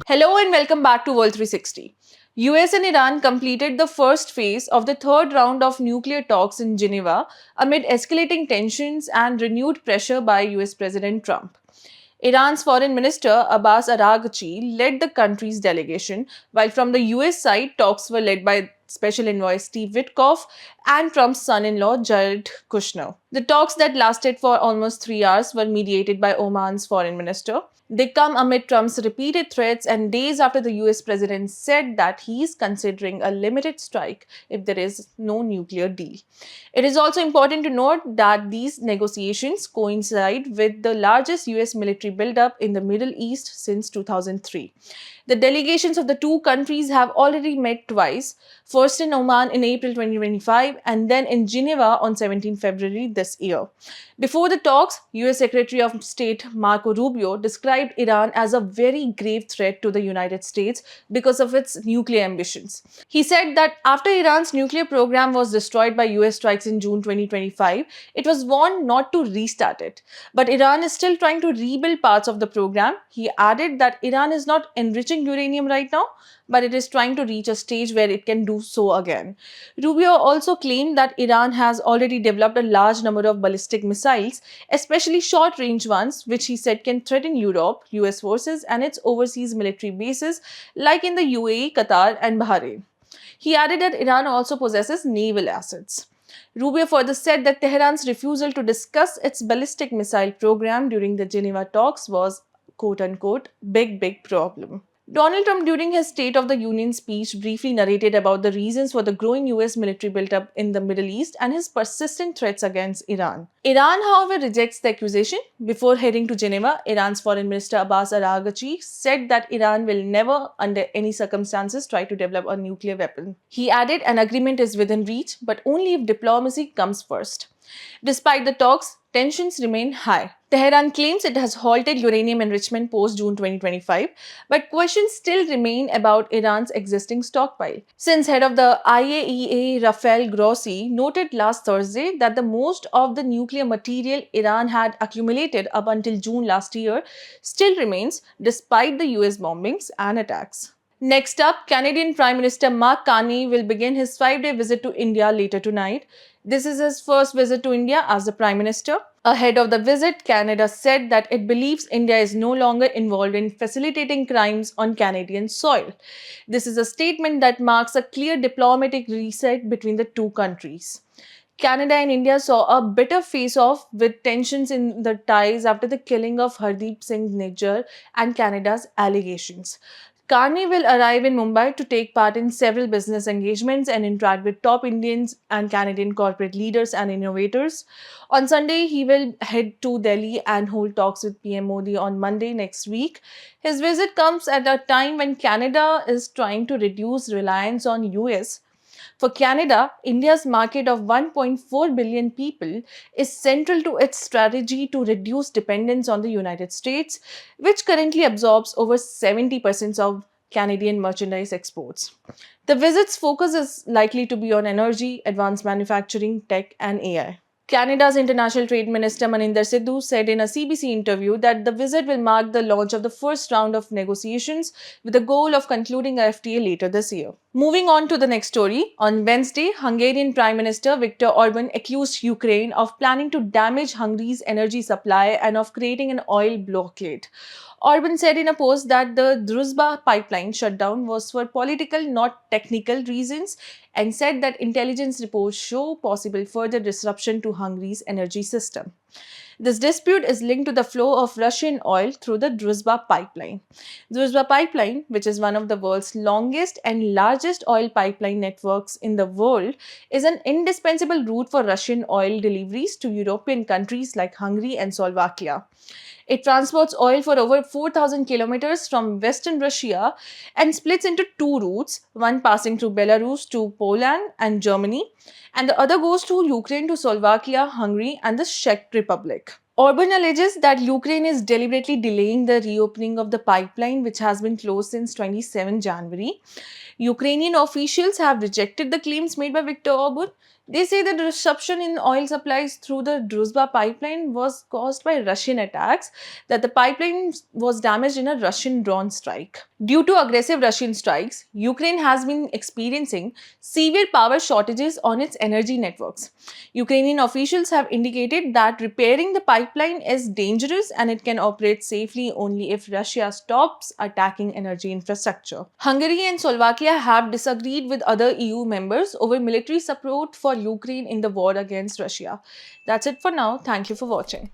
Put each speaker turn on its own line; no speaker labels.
Hello and welcome back to World 360. US and Iran completed the first phase of the third round of nuclear talks in Geneva amid escalating tensions and renewed pressure by US President Trump. Iran's Foreign Minister Abbas Araghchi led the country's delegation, while from the US side, talks were led by Special Envoy Steve Witkoff and Trump's son-in-law Jared Kushner. The talks that lasted for almost 3 hours were mediated by Oman's foreign minister. They come amid Trump's repeated threats and days after the US president said that he is considering a limited strike if there is no nuclear deal. It is also important to note that these negotiations coincide with the largest US military buildup in the Middle East since 2003. The delegations of the two countries have already met twice, first in Oman in April 2025 and then in Geneva on 17 February this year. Before the talks, US Secretary of State Marco Rubio described Iran as a very grave threat to the United States because of its nuclear ambitions. He said that after Iran's nuclear program was destroyed by US strikes in June 2025, it was warned not to restart it. But Iran is still trying to rebuild parts of the program. He added that Iran is not enriching uranium right now, but it is trying to reach a stage where it can do so again. Rubio also claimed that Iran has already developed a large number of ballistic missiles, especially short range ones, which he said can threaten Europe, US forces, and its overseas military bases like in the UAE, Qatar, and Bahrain. He added that Iran also possesses naval assets. Rubio further said that Tehran's refusal to discuss its ballistic missile program during the Geneva talks was quote unquote big problem. Donald Trump, during his State of the Union speech, briefly narrated about the reasons for the growing US military buildup in the Middle East and his persistent threats against Iran. Iran, however, rejects the accusation. Before heading to Geneva, Iran's Foreign Minister Abbas Araghchi said that Iran will never, under any circumstances, try to develop a nuclear weapon. He added an agreement is within reach, but only if diplomacy comes first. Despite the talks, tensions remain high. Tehran claims it has halted uranium enrichment post June 2025, but questions still remain about Iran's existing stockpile. Since head of the IAEA Rafael Grossi noted last Thursday that the most of the nuclear material Iran had accumulated up until June last year still remains despite the US bombings and attacks. Next up, Canadian Prime Minister Mark Carney will begin his 5-day visit to India later tonight. This is his first visit to India as the Prime Minister. Ahead of the visit, Canada said that it believes India is no longer involved in facilitating crimes on Canadian soil. This is a statement that marks a clear diplomatic reset between the two countries. Canada and India saw a bitter face-off with tensions in the ties after the killing of Hardeep Singh Nijjar and Canada's allegations. Carney will arrive in Mumbai to take part in several business engagements and interact with top Indians and Canadian corporate leaders and innovators. On Sunday, he will head to Delhi and hold talks with PM Modi on Monday next week. His visit comes at a time when Canada is trying to reduce reliance on US. For Canada, India's market of 1.4 billion people is central to its strategy to reduce dependence on the United States, which currently absorbs over 70% of Canadian merchandise exports. The visit's focus is likely to be on energy, advanced manufacturing, tech, and AI. Canada's International Trade Minister Maninder Sidhu said in a CBC interview that the visit will mark the launch of the first round of negotiations with the goal of concluding a FTA later this year. Moving on to the next story, on Wednesday, Hungarian Prime Minister Viktor Orbán accused Ukraine of planning to damage Hungary's energy supply and of creating an oil blockade. Orbán said in a post that the Druzhba pipeline shutdown was for political, not technical reasons, and said that intelligence reports show possible further disruption to Hungary's energy system. This dispute is linked to the flow of Russian oil through the Druzhba pipeline. Druzhba pipeline, which is one of the world's longest and largest oil pipeline networks in the world, is an indispensable route for Russian oil deliveries to European countries like Hungary and Slovakia. It transports oil for over 4,000 kilometers from western Russia and splits into two routes, one passing through Belarus to Poland and Germany, and the other goes to Ukraine to Slovakia, Hungary, and the Czech Republic. Orbán alleges that Ukraine is deliberately delaying the reopening of the pipeline, which has been closed since 27 January. Ukrainian officials have rejected the claims made by Viktor Orbán. They say that the disruption in oil supplies through the Druzhba pipeline was caused by Russian attacks, that the pipeline was damaged in a Russian drone strike. Due to aggressive Russian strikes, Ukraine has been experiencing severe power shortages on its energy networks. Ukrainian officials have indicated that repairing the pipeline is dangerous and it can operate safely only if Russia stops attacking energy infrastructure. Hungary and Slovakia have disagreed with other EU members over military support for Ukraine in the war against Russia. That's it for now. Thank you for watching.